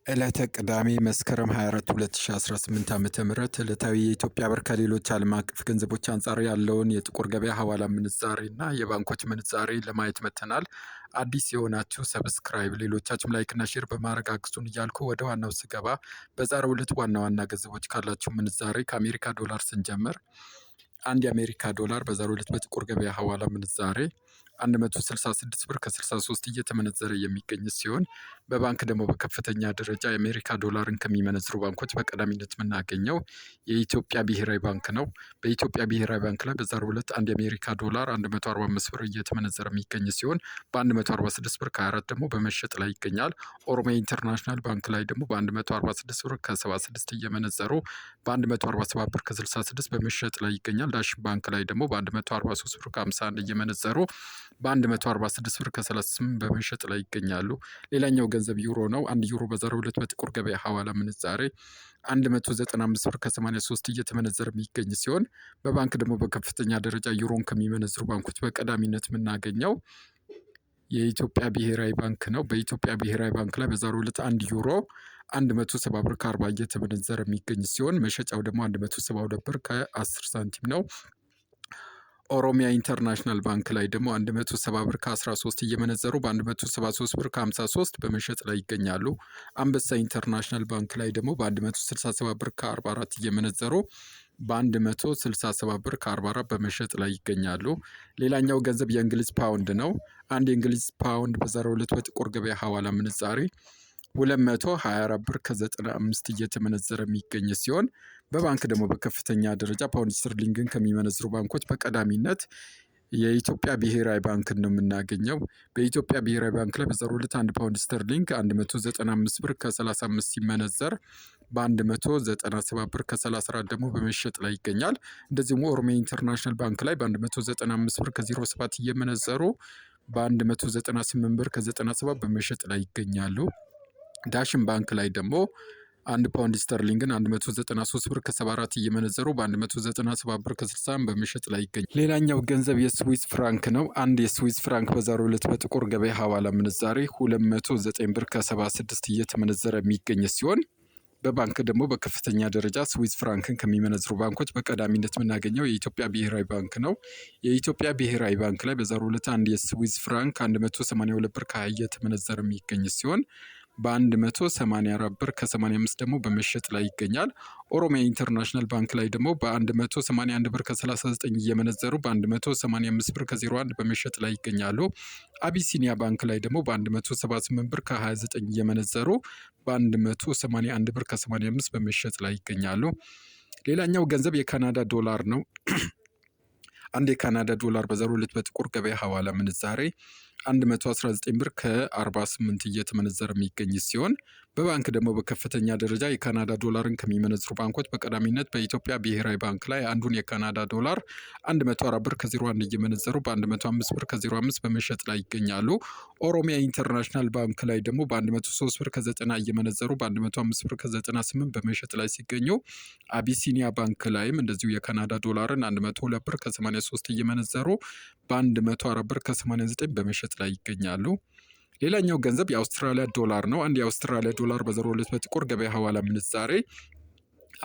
ዕለተ ቅዳሜ መስከረም 24 2018 ዓ.ም ዕለታዊ የኢትዮጵያ ብር ከሌሎች ዓለም አቀፍ ገንዘቦች አንጻር ያለውን የጥቁር ገበያ ሐዋላ ምንዛሬ እና የባንኮች ምንዛሬ ለማየት መጥተናል። አዲስ የሆናችሁ ሰብስክራይብ፣ ሌሎቻችሁም ላይክና ሼር በማድረግ አግዙን እያልኩ ወደ ዋናው ስገባ በዛሬው ዕለት ዋና ዋና ገንዘቦች ካላችሁ ምንዛሬ ከአሜሪካ ዶላር ስንጀምር አንድ የአሜሪካ ዶላር በዛሬው ዕለት በጥቁር ገበያ ሐዋላ ምንዛሬ 166 ብር ከ63 እየተመነዘረ የሚገኝ ሲሆን በባንክ ደግሞ በከፍተኛ ደረጃ የአሜሪካ ዶላርን ከሚመነዝሩ ባንኮች በቀዳሚነት የምናገኘው የኢትዮጵያ ብሔራዊ ባንክ ነው። በኢትዮጵያ ብሔራዊ ባንክ ላይ በዛሬው ዕለት አንድ የአሜሪካ ዶላር 145 ብር እየተመነዘረ የሚገኝ ሲሆን በ146 ብር ከ24 ደግሞ በመሸጥ ላይ ይገኛል። ኦሮሚያ ኢንተርናሽናል ባንክ ላይ ደግሞ በ146 ብር ከ76 እየመነዘሩ በ147 ብር ከ66 በመሸጥ ላይ ይገኛል። ዳሽን ባንክ ላይ ደግሞ በ143 ብር ከ51 እየመነዘሩ በ146 ብር ከ38 በመሸጥ ላይ ይገኛሉ። ሌላኛው ገንዘብ ዩሮ ነው። አንድ ዩሮ በዛሬው ዕለት በጥቁር ገበያ ሐዋላ ምንዛሬ 195 ብር ከ83 እየተመነዘረ የሚገኝ ሲሆን በባንክ ደግሞ በከፍተኛ ደረጃ ዩሮን ከሚመነዝሩ ባንኮች በቀዳሚነት የምናገኘው የኢትዮጵያ ብሔራዊ ባንክ ነው። በኢትዮጵያ ብሔራዊ ባንክ ላይ በዛሬው ዕለት አንድ ዩሮ 170 ብር ከ40 እየተመነዘረ የሚገኝ ሲሆን መሸጫው ደግሞ 172 ብር ከ10 ሳንቲም ነው። ኦሮሚያ ኢንተርናሽናል ባንክ ላይ ደግሞ 170 ብር ከ13 እየመነዘሩ በ173 ብር ከ53 በመሸጥ ላይ ይገኛሉ። አንበሳ ኢንተርናሽናል ባንክ ላይ ደግሞ በ167 ብር ከ44 እየመነዘሩ በ167 ብር ከ44 በመሸጥ ላይ ይገኛሉ። ሌላኛው ገንዘብ የእንግሊዝ ፓውንድ ነው። አንድ የእንግሊዝ ፓውንድ በዛሬው ዕለት በጥቁር ገበያ ሐዋላ ምንዛሬ 224 ብር ከ95 እየተመነዘረ የሚገኝ ሲሆን በባንክ ደግሞ በከፍተኛ ደረጃ ፓውንድ ስተርሊንግን ከሚመነዝሩ ባንኮች በቀዳሚነት የኢትዮጵያ ብሔራዊ ባንክን ነው የምናገኘው። በኢትዮጵያ ብሔራዊ ባንክ ላይ በዛሬው ዕለት አንድ ፓውንድ ስተርሊንግ 195 ብር ከ35 ሲመነዘር በ197 ብር ከ34 ደግሞ በመሸጥ ላይ ይገኛል። እንደዚሁም ኦሮሚያ ኢንተርናሽናል ባንክ ላይ በ195 ብር ከ07 እየመነዘሩ በ198 ብር ከ97 በመሸጥ ላይ ይገኛሉ። ዳሽን ባንክ ላይ ደግሞ አንድ ፓውንድ ስተርሊንግን 193 ብር ከ74 እየመነዘሩ በ197 ብር ከ60 በመሸጥ ላይ ይገኛል። ሌላኛው ገንዘብ የስዊስ ፍራንክ ነው። አንድ የስዊስ ፍራንክ በዛሬው ዕለት በጥቁር ገበያ ሐዋላ ምንዛሬ 209 ብር ከ76 እየተመነዘረ የሚገኝ ሲሆን በባንክ ደግሞ በከፍተኛ ደረጃ ስዊስ ፍራንክን ከሚመነዝሩ ባንኮች በቀዳሚነት የምናገኘው የኢትዮጵያ ብሔራዊ ባንክ ነው። የኢትዮጵያ ብሔራዊ ባንክ ላይ በዛሬው ዕለት አንድ የስዊስ ፍራንክ 182 ብር ከ20 እየተመነዘረ የሚገኝ ሲሆን በ184 ብር ከ85 ደግሞ በመሸጥ ላይ ይገኛል። ኦሮሚያ ኢንተርናሽናል ባንክ ላይ ደግሞ በ181 ብር ከ39 እየመነዘሩ በ185 ብር ከ01 በመሸጥ ላይ ይገኛሉ። አቢሲኒያ ባንክ ላይ ደግሞ በ178 ብር ከ29 እየመነዘሩ በ181 ብር ከ85 በመሸጥ ላይ ይገኛሉ። ሌላኛው ገንዘብ የካናዳ ዶላር ነው። አንድ የካናዳ ዶላር በዛሬው ዕለት በጥቁር ገበያ ሐዋላ ምንዛሬ 119 ብር ከ48 እየተመነዘረ የሚገኝ ሲሆን በባንክ ደግሞ በከፍተኛ ደረጃ የካናዳ ዶላርን ከሚመነዝሩ ባንኮች በቀዳሚነት በኢትዮጵያ ብሔራዊ ባንክ ላይ አንዱን የካናዳ ዶላር 104 ብር ከ01 እየመነዘሩ በ105 ብር ከ05 በመሸጥ ላይ ይገኛሉ። ኦሮሚያ ኢንተርናሽናል ባንክ ላይ ደግሞ በ103 ብር ከ90 እየመነዘሩ በ105 ብር ከ98 በመሸጥ ላይ ሲገኙ አቢሲኒያ ባንክ ላይም እንደዚሁ የካናዳ ዶላርን 102 ብር ከ83 እየመነዘሩ በ104 ብር ከ89 በመሸጥ ላይ ይገኛሉ። ሌላኛው ገንዘብ የአውስትራሊያ ዶላር ነው። አንድ የአውስትራሊያ ዶላር በዛሬው ዕለት በጥቁር ገበያ ሐዋላ ምንዛሬ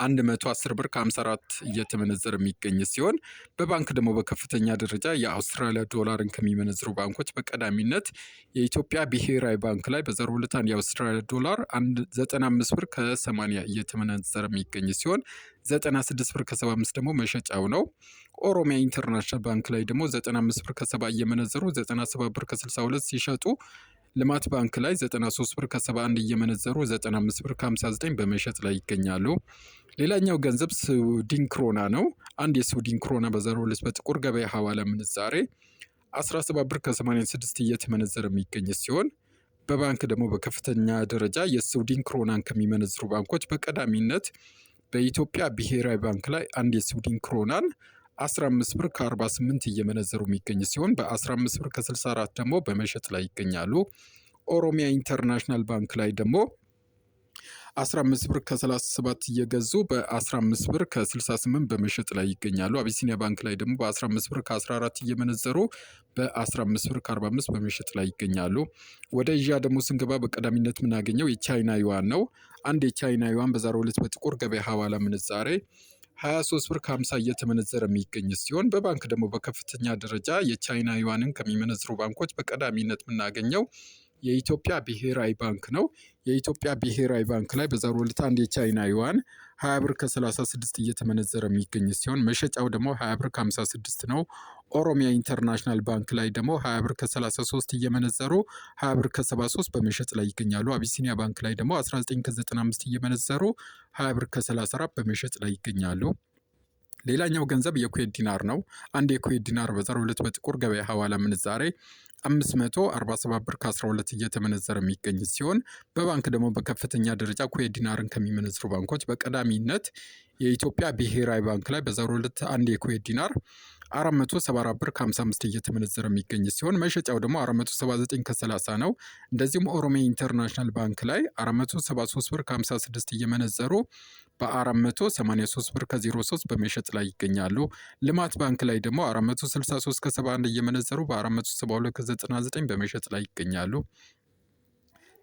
110 ብር ከ54 እየተመነዘረ የሚገኝ ሲሆን በባንክ ደግሞ በከፍተኛ ደረጃ የአውስትራሊያ ዶላርን ከሚመነዝሩ ባንኮች በቀዳሚነት የኢትዮጵያ ብሔራዊ ባንክ ላይ በዛሬው ዕለት አንድ የአውስትራሊያ ዶላር 95 ብር ከ80 እየተመነዘረ የሚገኝ ሲሆን 96 ብር ከ75 ደግሞ መሸጫው ነው። ኦሮሚያ ኢንተርናሽናል ባንክ ላይ ደግሞ 95 ብር ከ70 እየመነዘሩ 97 ብር ከ62 ሲሸጡ ልማት ባንክ ላይ 93 ብር ከ71 እየመነዘሩ 95 ብር ከ59 በመሸጥ ላይ ይገኛሉ። ሌላኛው ገንዘብ ስዊድን ክሮና ነው። አንድ የስዊድን ክሮና በዛሬው ዕለት በጥቁር ገበያ ሐዋላ ምንዛሬ 17 ብር ከ86 እየተመነዘረ የሚገኝ ሲሆን በባንክ ደግሞ በከፍተኛ ደረጃ የስዊድን ክሮናን ከሚመነዝሩ ባንኮች በቀዳሚነት በኢትዮጵያ ብሔራዊ ባንክ ላይ አንድ የስዊድን ክሮናን 15 ብር ከ48 እየመነዘሩ የሚገኝ ሲሆን በ15 ብር ከ64 ደግሞ በመሸጥ ላይ ይገኛሉ። ኦሮሚያ ኢንተርናሽናል ባንክ ላይ ደግሞ 15 ብር ከ37 እየገዙ በ15 ብር ከ68 በመሸጥ ላይ ይገኛሉ። አቢሲኒያ ባንክ ላይ ደግሞ በ15 ብር ከ14 እየመነዘሩ በ15 ብር ከ45 በመሸጥ ላይ ይገኛሉ። ወደ ኤዥያ ደግሞ ስንገባ በቀዳሚነት የምናገኘው የቻይና ዩዋን ነው። አንድ የቻይና ዩዋን በዛሬው ዕለት በጥቁር ገበያ ሐዋላ ምንዛሬ 23 ብር ከ50 እየተመነዘረ የሚገኝ ሲሆን በባንክ ደግሞ በከፍተኛ ደረጃ የቻይና ዩዋንን ከሚመነዝሩ ባንኮች በቀዳሚነት የምናገኘው የኢትዮጵያ ብሔራዊ ባንክ ነው። የኢትዮጵያ ብሔራዊ ባንክ ላይ በዛሬው ዕለት አንድ የቻይና ዩዋን 20 ብር ከ36 እየተመነዘረ የሚገኝ ሲሆን መሸጫው ደግሞ 20 ብር ከ56 ነው። ኦሮሚያ ኢንተርናሽናል ባንክ ላይ ደግሞ 20 ብር ከ33 እየመነዘሩ 20 ብር ከ73 በመሸጥ ላይ ይገኛሉ። አቢሲኒያ ባንክ ላይ ደግሞ 19 ከ95 እየመነዘሩ 20 ብር ከ34 በመሸጥ ላይ ይገኛሉ። ሌላኛው ገንዘብ የኩዌት ዲናር ነው። አንድ የኩዌት ዲናር በዛሬው ዕለት በጥቁር ገበያ ሐዋላ ምንዛሬ 547 ብር ከ12 እየተመነዘረ የሚገኝ ሲሆን በባንክ ደግሞ በከፍተኛ ደረጃ ኩዌት ዲናርን ከሚመነዝሩ ባንኮች በቀዳሚነት የኢትዮጵያ ብሔራዊ ባንክ ላይ በዛሬው ዕለት አንድ የኩዌት ዲናር 474 ብር ከ55 እየተመነዘረ የሚገኝ ሲሆን መሸጫው ደግሞ 479 ከ30 ነው። እንደዚሁም ኦሮሚያ ኢንተርናሽናል ባንክ ላይ 473 ብር ከ56 እየመነዘሩ በ483 ብር ከ03 በመሸጥ ላይ ይገኛሉ። ልማት ባንክ ላይ ደግሞ 463 ከ71 እየመነዘሩ በ472 ከ99 በመሸጥ ላይ ይገኛሉ።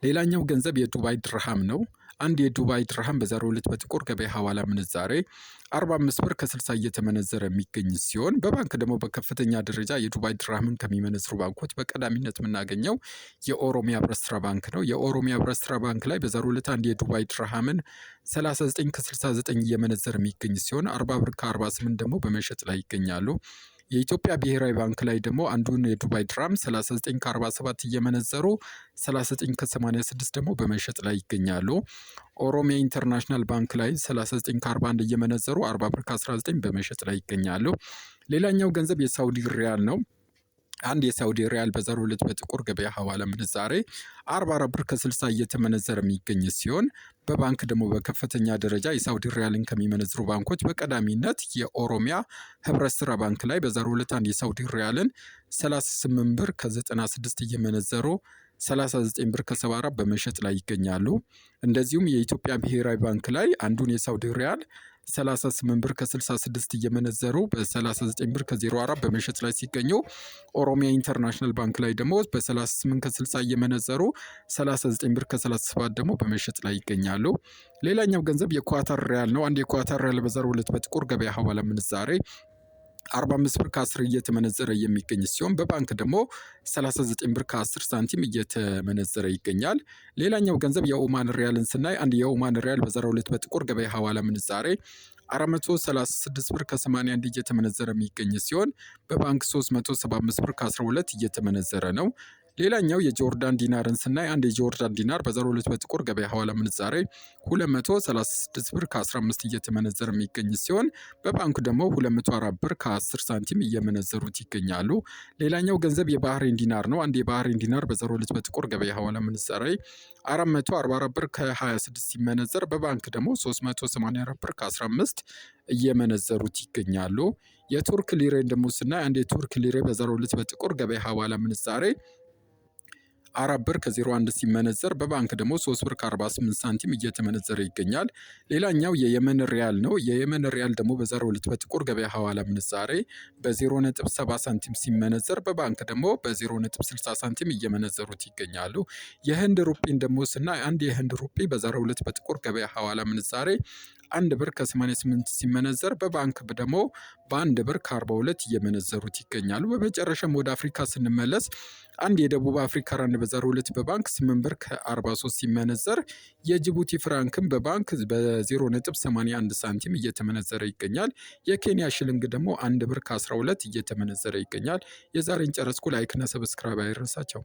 ሌላኛው ገንዘብ የዱባይ ድርሃም ነው። አንድ የዱባይ ድርሃም በዛሬው ዕለት በጥቁር ገበያ ሐዋላ ምንዛሬ 45 ብር ከ60 እየተመነዘረ የሚገኝ ሲሆን በባንክ ደግሞ በከፍተኛ ደረጃ የዱባይ ድርሃምን ከሚመነዝሩ ባንኮች በቀዳሚነት የምናገኘው የኦሮሚያ ህብረት ስራ ባንክ ነው። የኦሮሚያ ህብረት ስራ ባንክ ላይ በዛሬው ዕለት አንድ የዱባይ ድርሃምን 39 ከ69 እየመነዘረ የሚገኝ ሲሆን 40 ብር ከ48 ደግሞ በመሸጥ ላይ ይገኛሉ። የኢትዮጵያ ብሔራዊ ባንክ ላይ ደግሞ አንዱን የዱባይ ድራም 39 ከ47 እየመነዘሩ 39 ከ86 ደግሞ በመሸጥ ላይ ይገኛሉ። ኦሮሚያ ኢንተርናሽናል ባንክ ላይ 39 ከ41 እየመነዘሩ 40 ብር ከ19 በመሸጥ ላይ ይገኛሉ። ሌላኛው ገንዘብ የሳውዲ ሪያል ነው። አንድ የሳውዲ ሪያል በዛሬው ዕለት በጥቁር ገበያ ሐዋላ ምንዛሬ 44 ብር ከ60 እየተመነዘረ የሚገኝ ሲሆን በባንክ ደግሞ በከፍተኛ ደረጃ የሳውዲ ሪያልን ከሚመነዝሩ ባንኮች በቀዳሚነት የኦሮሚያ ህብረት ስራ ባንክ ላይ በዛሬው ዕለት አንድ የሳውዲ ሪያልን 38 ብር ከ96 እየመነዘሩ 39 ብር ከ74 በመሸጥ ላይ ይገኛሉ። እንደዚሁም የኢትዮጵያ ብሔራዊ ባንክ ላይ አንዱን የሳውዲ ሪያል 38 ብር ከ66 እየመነዘሩ በ39 ብር ከ04 በመሸጥ ላይ ሲገኙ ኦሮሚያ ኢንተርናሽናል ባንክ ላይ ደግሞ በ38 ከ60 እየመነዘሩ 39 ብር ከ37 ደግሞ በመሸጥ ላይ ይገኛሉ። ሌላኛው ገንዘብ የኳታር ሪያል ነው። አንድ የኳታር ሪያል በዛሬው ዕለት በጥቁር ገበያ ሐዋላ ምንዛሬ 45 ብር ከ10 እየተመነዘረ የሚገኝ ሲሆን በባንክ ደግሞ 39 ብር ከ10 ሳንቲም እየተመነዘረ ይገኛል። ሌላኛው ገንዘብ የኦማን ሪያልን ስናይ አንድ የኦማን ሪያል በዛሬው ዕለት በጥቁር ገበያ ሐዋላ ምንዛሬ 436 ብር ከ81 እየተመነዘረ የሚገኝ ሲሆን በባንክ 375 ብር ከ12 እየተመነዘረ ነው። ሌላኛው የጆርዳን ዲናርን ስናይ አንድ የጆርዳን ዲናር በዛሬው ዕለት በጥቁር ገበያ ሐዋላ ምንዛሬ 236 ብር ከ15 እየተመነዘረ የሚገኝ ሲሆን በባንክ ደግሞ 204 ብር ከ10 ሳንቲም እየመነዘሩት ይገኛሉ። ሌላኛው ገንዘብ የባህሬን ዲናር ነው። አንድ የባህሬን ዲናር በዛሬው ዕለት በጥቁር ገበያ ሐዋላ ምንዛሬ 444 ብር ከ26 ሲመነዘር በባንክ ደግሞ 384 ብር ከ15 እየመነዘሩት ይገኛሉ። የቱርክ ሊሬን ደግሞ ስናይ አንድ የቱርክ ሊሬ በዛሬው ዕለት በጥቁር ገበያ ሐዋላ ምንዛሬ 4 ብር ከ01 ሲመነዘር በባንክ ደግሞ 3 ብር ከ48 ሳንቲም እየተመነዘረ ይገኛል። ሌላኛው የየመን ሪያል ነው። የየመን ሪያል ደግሞ በዛሬው ዕለት በጥቁር ገበያ ሐዋላ ምንዛሬ በ0.70 ሳንቲም ሲመነዘር በባንክ ደግሞ በ0.60 ሳንቲም እየመነዘሩት ይገኛሉ። የህንድ ሩጲን ደግሞ ስናይ አንድ የህንድ ሩጲ በዛሬው ዕለት በጥቁር ገበያ ሐዋላ ምንዛሬ 1 ብር ከ88 ሲመነዘር በባንክ ደግሞ በ1 ብር ከ42 እየመነዘሩት ይገኛሉ። በመጨረሻም ወደ አፍሪካ ስንመለስ አንድ የደቡብ አፍሪካ ራንድ በዛሬው ዕለት በባንክ 8 ብር ከ43 ሲመነዘር የጅቡቲ ፍራንክም በባንክ በ0.81 ሳንቲም እየተመነዘረ ይገኛል። የኬንያ ሽልንግ ደግሞ 1 ብር ከ12 እየተመነዘረ ይገኛል። የዛሬን ጨረስኩ። ላይክና ሰብስክራይብ አይረሳቸው።